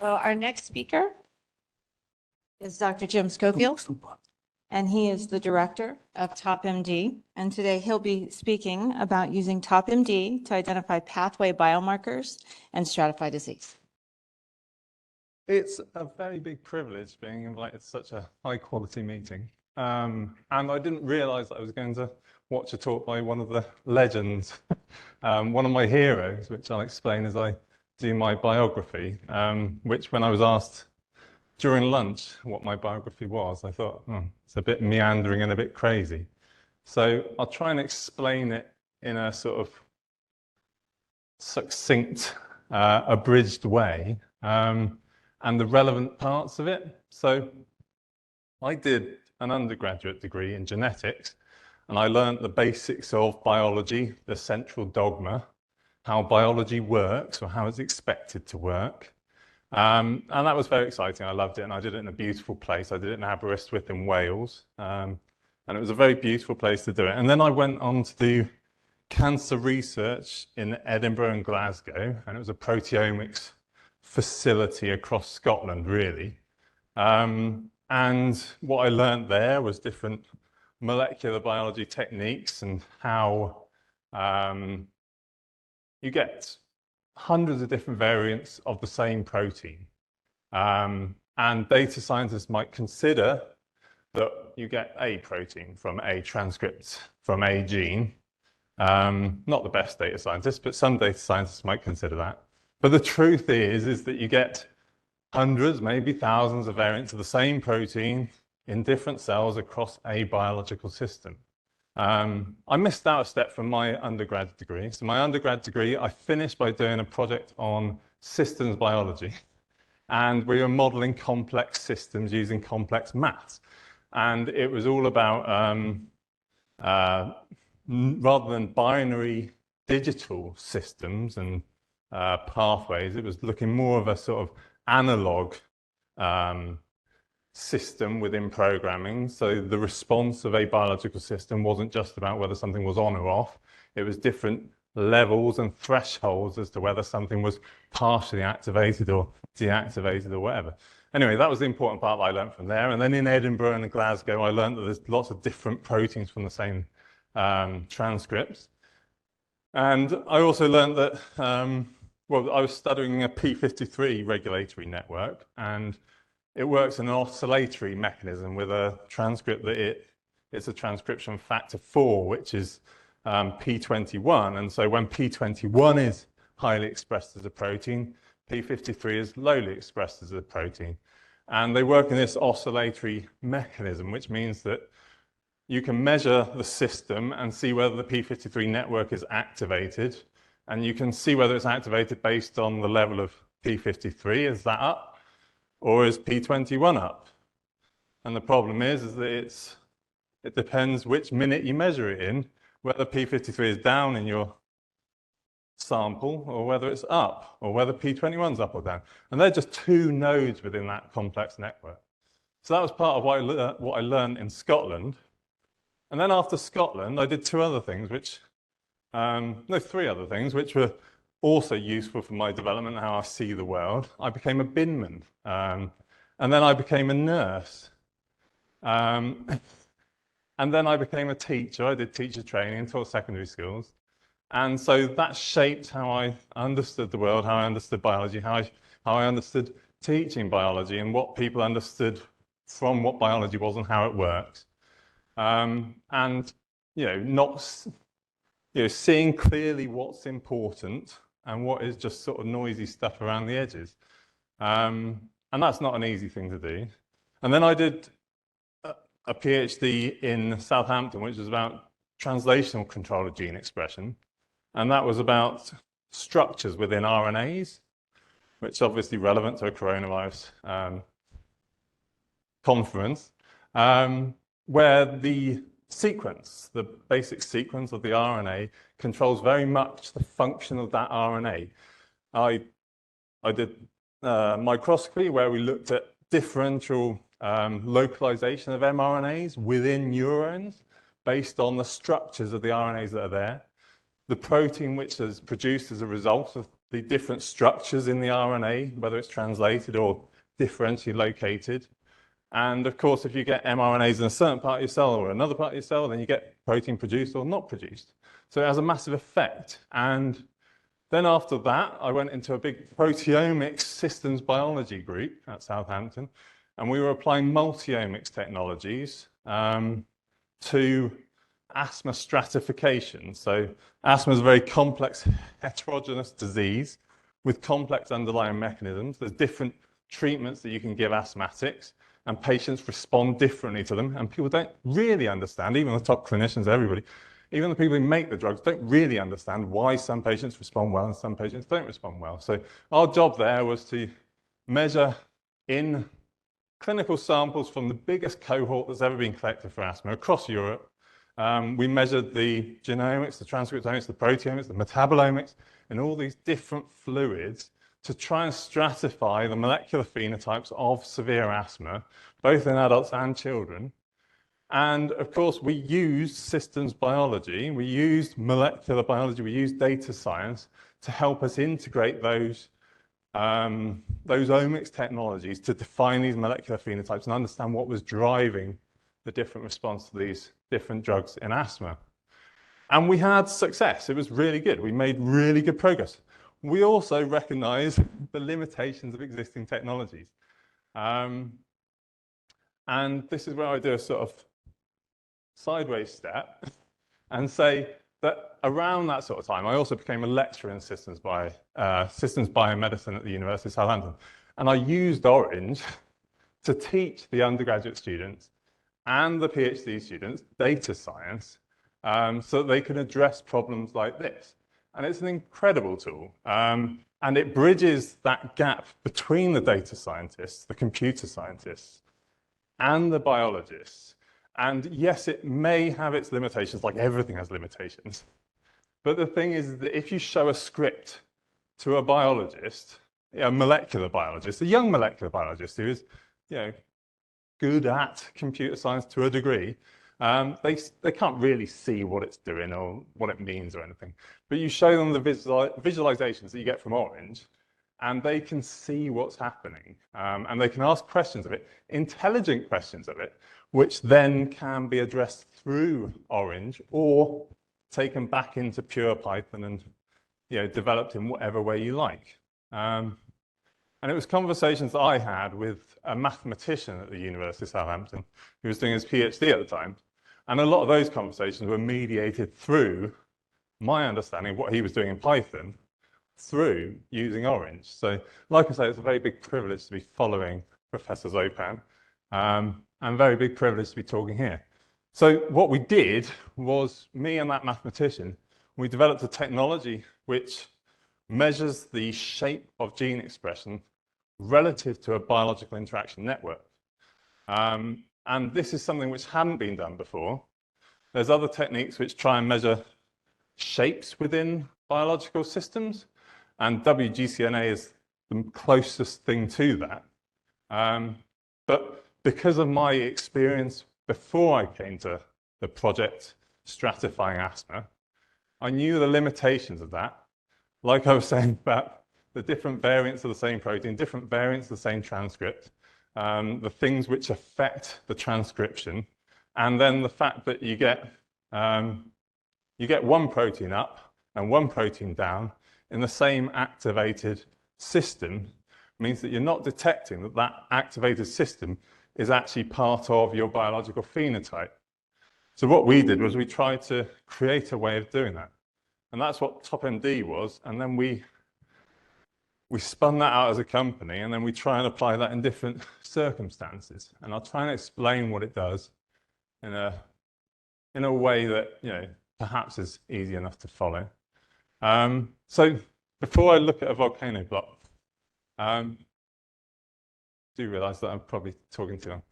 So our next speaker is Dr. Jim Schofield, and he is the director of TopMD. And today he'll be speaking about using TopMD to identify pathway biomarkers and stratify disease. It's a very big privilege being invited to such a high quality meeting. And I didn't realize that I was going to watch a talk by one of the legends, one of my heroes, which I'll explain as I do my biography, which when I was asked during lunch what my biography was, I thought, it's a bit meandering and a bit crazy. So I'll try and explain it in a sort of succinct, abridged way. And the relevant parts of it. So I did an undergraduate degree in genetics, and I learned the basics of biology, the central dogma, how biology works or how it's expected to work. And that was very exciting. I loved it, and I did it in a beautiful place. I did it in Aberystwyth in Wales, and it was a very beautiful place to do it. And then I went on to do cancer research in Edinburgh and Glasgow, and it was a proteomics facility across Scotland, really. And what I learned there was different molecular biology techniques and how you get hundreds of different variants of the same protein. And data scientists might consider that you get a protein from a transcript from a gene. Not the best data scientists, but some data scientists might consider that. But the truth is that you get hundreds, maybe thousands of variants of the same protein in different cells across a biological system. I missed out a step from my undergrad degree. So my undergrad degree, I finished by doing a project on systems biology. And we were modeling complex systems using complex maths. And it was all about, rather than binary digital systems and pathways, it was looking more of a sort of analog system within programming. So the response of a biological system wasn't just about whether something was on or off. It was different levels and thresholds as to whether something was partially activated or deactivated or whatever. Anyway, that was the important part that I learned from there. And then in Edinburgh and Glasgow, I learned that there's lots of different proteins from the same transcripts. And I also learned that, well, I was studying a p53 regulatory network, and it works in an oscillatory mechanism with a transcript that it's a transcription factor 4, which is p21. And so when p21 is highly expressed as a protein, p53 is lowly expressed as a protein. And they work in this oscillatory mechanism, which means that you can measure the system and see whether the p53 network is activated. And you can see whether it's activated based on the level of p53. Is that up? Or is p21 up? And the problem is that it depends which minute you measure it in, whether p53 is down in your sample or whether it's up, or whether p21 is up or down. And they're just two nodes within that complex network. So that was part of what I learned in Scotland. And then after Scotland, I did three other things, which were also useful for my development and how I see the world. I became a binman, and then I became a nurse. And then I became a teacher. I did teacher training and taught secondary schools. And so that shaped how I understood the world, how I understood biology, how I understood teaching biology and what people understood from what biology was and how it works. And seeing clearly what's important and what is just sort of noisy stuff around the edges. And that's not an easy thing to do. And then I did a PhD in Southampton, which was about translational control of gene expression. And that was about structures within RNAs, which is obviously relevant to a coronavirus conference. Where the sequence, the basic sequence of the RNA, controls very much the function of that RNA. I did microscopy where we looked at differential localization of mRNAs within neurons based on the structures of the RNAs that are there, the protein which is produced as a result of the different structures in the RNA, whether it's translated or differentially located. And of course, if you get mRNAs in a certain part of your cell or another part of your cell, then you get protein produced or not produced. So it has a massive effect. And then after that, I went into a big proteomics systems biology group at Southampton, and we were applying multi-omics technologies to asthma stratification. So asthma is a very complex heterogeneous disease with complex underlying mechanisms. There's different treatments that you can give asthmatics, and patients respond differently to them. And people don't really understand, even the top clinicians, everybody, even the people who make the drugs don't really understand why some patients respond well and some patients don't respond well. So our job there was to measure in clinical samples from the biggest cohort that's ever been collected for asthma across Europe. We measured the genomics, the transcriptomics, the proteomics, the metabolomics, and all these different fluids to try and stratify the molecular phenotypes of severe asthma, both in adults and children. And of course, we used systems biology, we used molecular biology, we used data science to help us integrate those omics technologies to define these molecular phenotypes and understand what was driving the different response to these different drugs in asthma. And we had success. It was really good. We made really good progress. We also recognize the limitations of existing technologies. And this is where I do a sort of sideways step and say that around that sort of time, I also became a lecturer in systems biomedicine at the University of Southampton. And I used Orange to teach the undergraduate students and the PhD students data science so that they can address problems like this. And it's an incredible tool. And it bridges that gap between the data scientists, the computer scientists, and the biologists. And yes, it may have its limitations, like everything has limitations. But the thing is that if you show a script to a biologist, a molecular biologist, a young molecular biologist who is, good at computer science to a degree, they can't really see what it's doing or what it means or anything. But you show them the visualizations that you get from Orange, and they can see what's happening. And they can ask questions of it, intelligent questions of it, which then can be addressed through Orange or taken back into pure Python and developed in whatever way you like. And it was conversations that I had with a mathematician at the University of Southampton who was doing his PhD at the time. And a lot of those conversations were mediated through my understanding of what he was doing in Python through using Orange. So like I say, it's a very big privilege to be following Professor Zopan, and very big privilege to be talking here. So what we did was, me and that mathematician, we developed a technology which measures the shape of gene expression relative to a biological interaction network. And this is something which hadn't been done before. There's other techniques which try and measure shapes within biological systems, and WGCNA is the closest thing to that. But because of my experience before I came to the project stratifying asthma, I knew the limitations of that. Like I was saying about the different variants of the same protein, different variants of the same transcript, the things which affect the transcription, and then the fact that you get one protein up and one protein down in the same activated system means that you're not detecting that that activated system is actually part of your biological phenotype. So what we did was we tried to create a way of doing that. And that's what TopMD was. And then we spun that out as a company, and then we try and apply that in different circumstances. And I'll try and explain what it does in a way that perhaps is easy enough to follow. So before I look at a volcano block, do realize that I'm probably talking too long.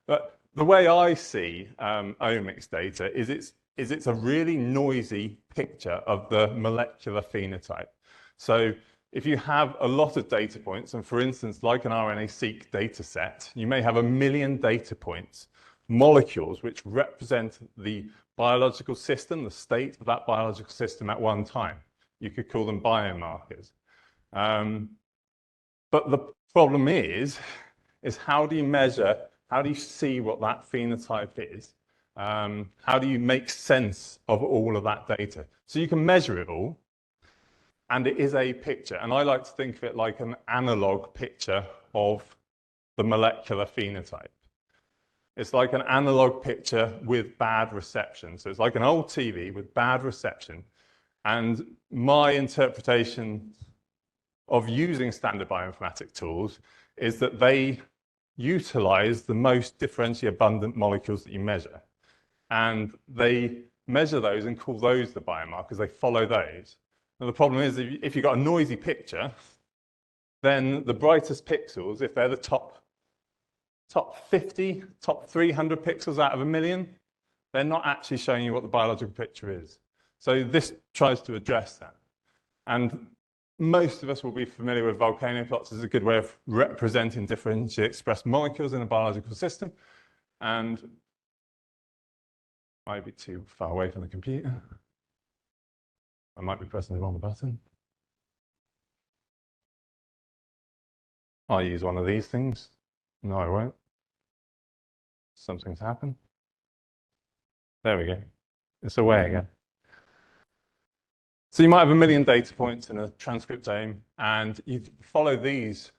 But the way I see omics data is it's a really noisy picture of the molecular phenotype. So if you have a lot of data points, and for instance, like an RNA-seq data set, you may have 1 million data points, molecules which represent the biological system, the state of that biological system at one time. You could call them biomarkers. But the problem is how do you measure, how do you see what that phenotype is? How do you make sense of all of that data? So you can measure it all, and it is a picture. And I like to think of it like an analog picture of the molecular phenotype. It's like an analog picture with bad reception. So it's like an old TV with bad reception. And my interpretation of using standard bioinformatic tools is that they utilize the most differentially abundant molecules that you measure. And they measure those and call those the biomarkers. They follow those. And the problem is if you've got a noisy picture, then the brightest pixels, if they're the top 50, top 300 pixels out of a million, they're not actually showing you what the biological picture is. So this tries to address that. And most of us will be familiar with volcano plots as a good way of representing differentially expressed molecules in a biological system. And I might be too far away from the computer. I might be pressing the wrong button. I'll use one of these things. No, I won't. Something's happened. There we go. It's away again. So you might have a million data points in a transcriptome, and you follow these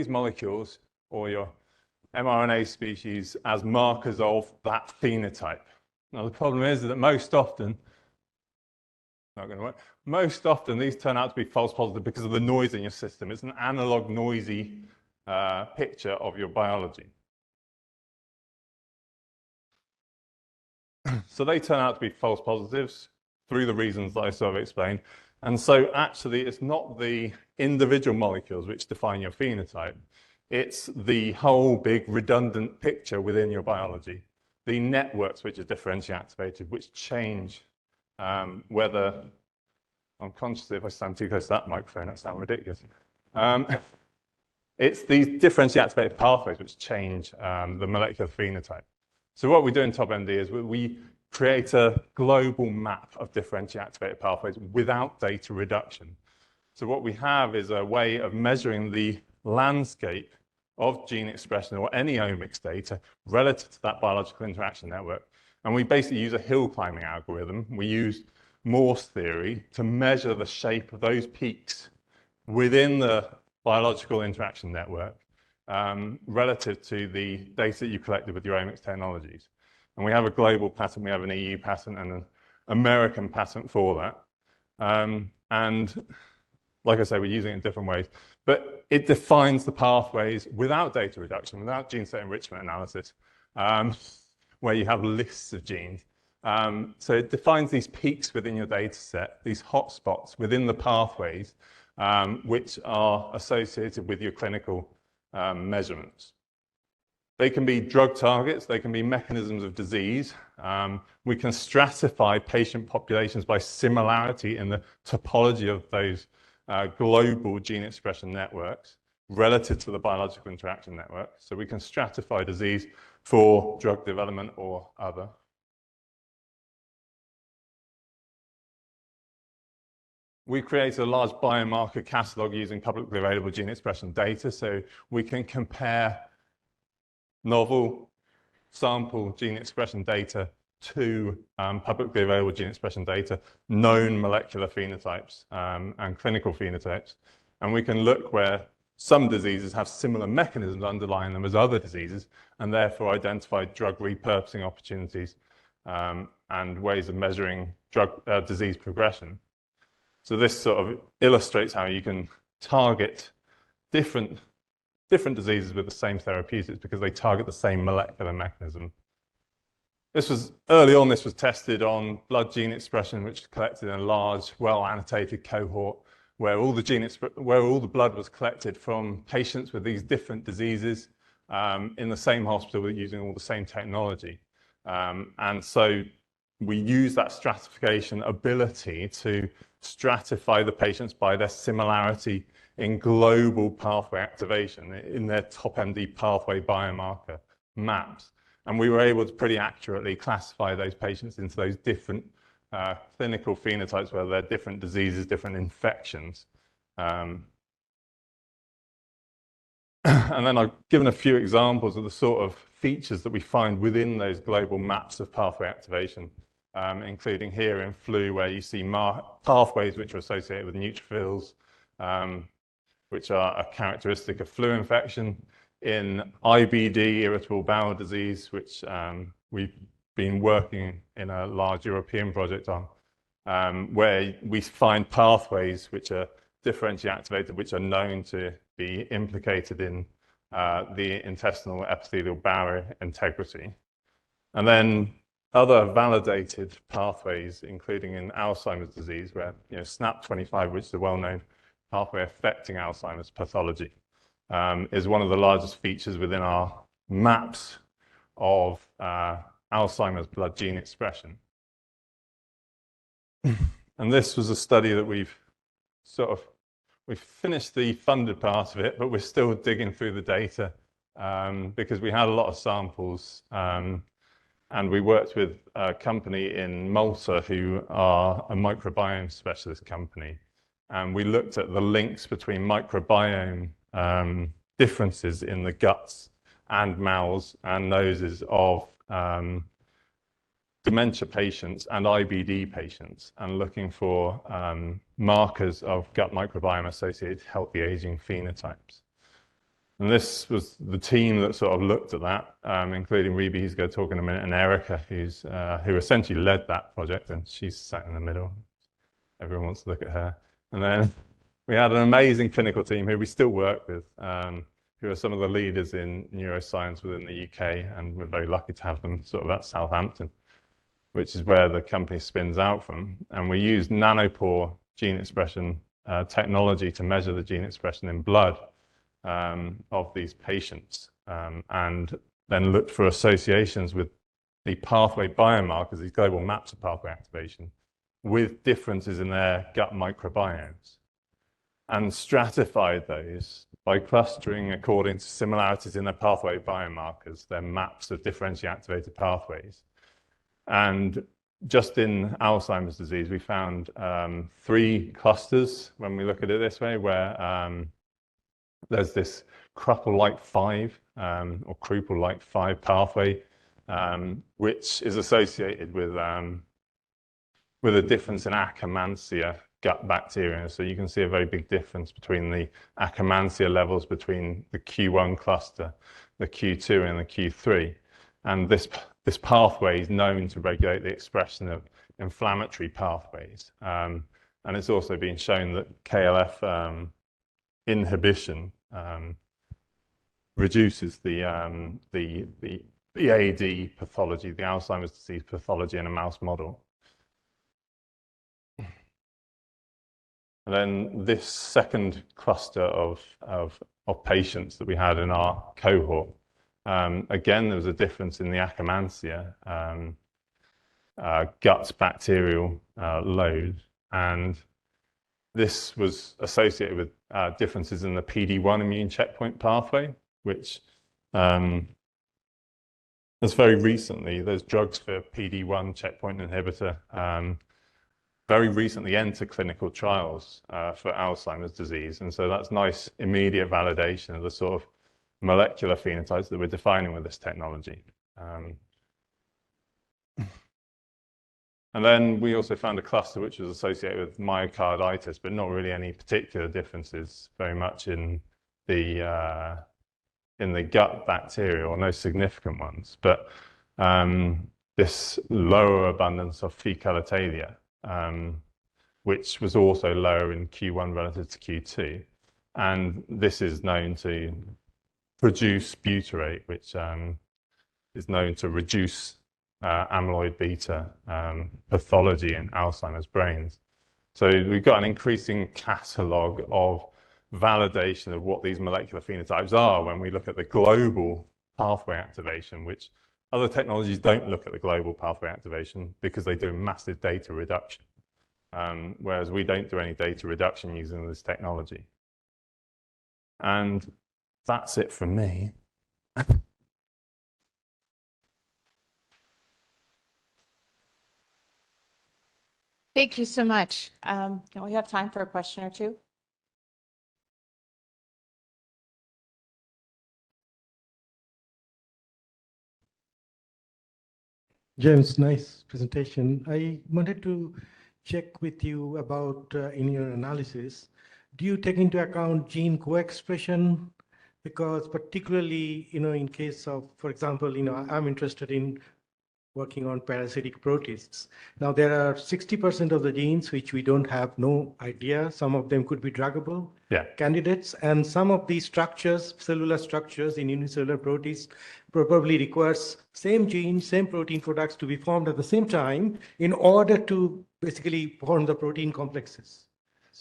molecules or your mRNA species as markers of that phenotype. Now the problem is that most often, not going to work, most often these turn out to be false positive because of the noise in your system. It's an analog noisy picture of your biology. So they turn out to be false positives through the reasons that I sort of explained. And so actually it's not the individual molecules which define your phenotype. It's the whole big redundant picture within your biology. The networks which are differentially activated, which change whether, I'm conscious that if I stand too close to that microphone, that sounds ridiculous. It's these differentially activated pathways which change the molecular phenotype. So what we do in TopMD is we create a global map of differentially activated pathways without data reduction. So what we have is a way of measuring the landscape of gene expression or any omics data relative to that biological interaction network. And we basically use a hill climbing algorithm. We use Morse theory to measure the shape of those peaks within the biological interaction network relative to the data that you collected with your omics technologies. And we have a global patent, we have an EU patent and an American patent for that. And like I say, we're using it in different ways, but it defines the pathways without data reduction, without gene set enrichment analysis, where you have lists of genes. So it defines these peaks within your data set, these hotspots within the pathways, which are associated with your clinical measurements. They can be drug targets, they can be mechanisms of disease. We can stratify patient populations by similarity in the topology of those global gene expression networks relative to the biological interaction network. So we can stratify disease for drug development or other. We create a large biomarker catalog using publicly available gene expression data, so we can compare novel sample gene expression data to publicly available gene expression data, known molecular phenotypes and clinical phenotypes. And we can look where some diseases have similar mechanisms underlying them as other diseases, and therefore identify drug repurposing opportunities and ways of measuring disease progression. So this sort of illustrates how you can target different diseases with the same therapeutics because they target the same molecular mechanism. This was early on. This was tested on blood gene expression, which was collected in a large, well-annotated cohort, where all the blood was collected from patients with these different diseases in the same hospital using all the same technology. And so we use that stratification ability to stratify the patients by their similarity in global pathway activation in their TopMD pathway biomarker maps. And we were able to pretty accurately classify those patients into those different clinical phenotypes where there are different diseases, different infections. And then I've given a few examples of the sort of features that we find within those global maps of pathway activation, including here in flu, where you see pathways which are associated with neutrophils, which are a characteristic of flu infection. In IBD, irritable bowel disease, which we've been working in a large European project on, where we find pathways which are differentially activated, which are known to be implicated in the intestinal epithelial barrier integrity. And then other validated pathways, including in Alzheimer's disease, where SNAP25, which is a well-known pathway affecting Alzheimer's pathology, is one of the largest features within our maps of Alzheimer's blood gene expression. And this was a study that we've finished the funded part of it, but we're still digging through the data because we had a lot of samples. And we worked with a company in Malta who are a microbiome specialist company. And we looked at the links between microbiome differences in the guts and mouths and noses of dementia patients and IBD patients, and looking for markers of gut microbiome associated healthy aging phenotypes. And this was the team that sort of looked at that, including Rebe, who's going to talk in a minute, and Erica, who essentially led that project, and she's sat in the middle. Everyone wants to look at her. And then we had an amazing clinical team who we still work with, who are some of the leaders in neuroscience within the UK, and we're very lucky to have them sort of at Southampton, which is where the company spins out from. And we use nanopore gene expression technology to measure the gene expression in blood of these patients, and then looked for associations with the pathway biomarkers, these global maps of pathway activation, with differences in their gut microbiomes, and stratified those by clustering according to similarities in their pathway biomarkers, their maps of differentially activated pathways. And just in Alzheimer's disease, we found 3 clusters when we look at it this way, where there's this Kruppel-like 5 or Kruppel-like 5 pathway, which is associated with a difference in Akkermansia gut bacteria. So you can see a very big difference between the Akkermansia levels between the Q1 cluster, the Q2, and the Q3. And this pathway is known to regulate the expression of inflammatory pathways. And it's also been shown that KLF inhibition reduces the AD pathology, the Alzheimer's disease pathology in a mouse model. And then this second cluster of patients that we had in our cohort, again, there was a difference in the Akkermansia gut bacterial load, and this was associated with differences in the PD-1 immune checkpoint pathway, which has very recently, there's drugs for PD-1 checkpoint inhibitor very recently entered clinical trials for Alzheimer's disease. And so that's nice immediate validation of the sort of molecular phenotypes that we're defining with this technology. And then we also found a cluster which was associated with myocarditis, but not really any particular differences very much in the gut bacteria, or no significant ones. But this lower abundance of fecalitalia, which was also lower in Q1 relative to Q2. And this is known to produce butyrate, which is known to reduce amyloid beta pathology in Alzheimer's brains. So we've got an increasing catalogue of validation of what these molecular phenotypes are when we look at the global pathway activation, which other technologies don't look at the global pathway activation because they do massive data reduction, whereas we don't do any data reduction using this technology. And that's it from me. Thank you so much. Can we have time for a question or two? James, nice presentation. I wanted to check with you about in your analysis, do you take into account gene co-expression? Because particularly, in case of, for example, I'm interested in working on parasitic protists. Now, there are 60% of the genes which we don't have no idea. Some of them could be druggable candidates, and some of these structures, cellular structures in unicellular protists, probably requires same gene, same protein products to be formed at the same time in order to basically form the protein complexes.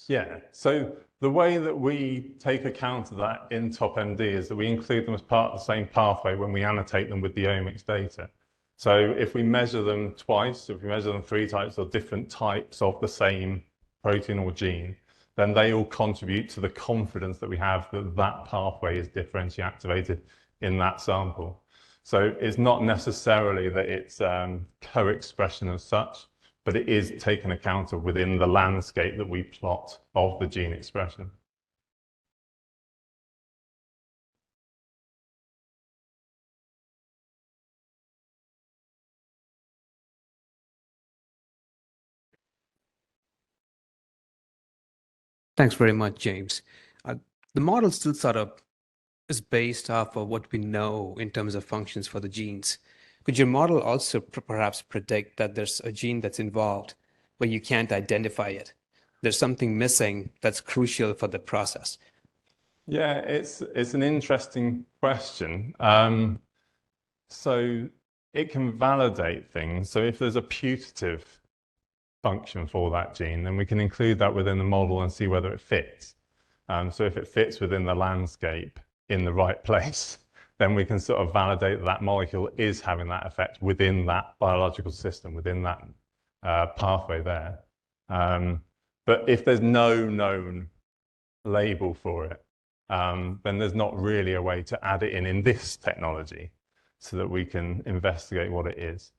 Yeah, so the way that we take account of that in TopMD is that we include them as part of the same pathway when we annotate them with the omics data. So if we measure them twice, if we measure them 3 types or different types of the same protein or gene, then they all contribute to the confidence that we have that that pathway is differentially activated in that sample. So it's not necessarily that it's co-expression as such, but it is taken account of within the landscape that we plot of the gene expression. Thanks very much, James. The model still sort of is based off of what we know in terms of functions for the genes. Could your model also perhaps predict that there's a gene that's involved but you can't identify it? There's something missing that's crucial for the process. Yeah, it's an interesting question. So it can validate things. So if there's a putative function for that gene, then we can include that within the model and see whether it fits. So if it fits within the landscape in the right place, then we can sort of validate that that molecule is having that effect within that biological system, within that pathway there. But if there's no known label for it, then there's not really a way to add it in this technology so that we can investigate what it is.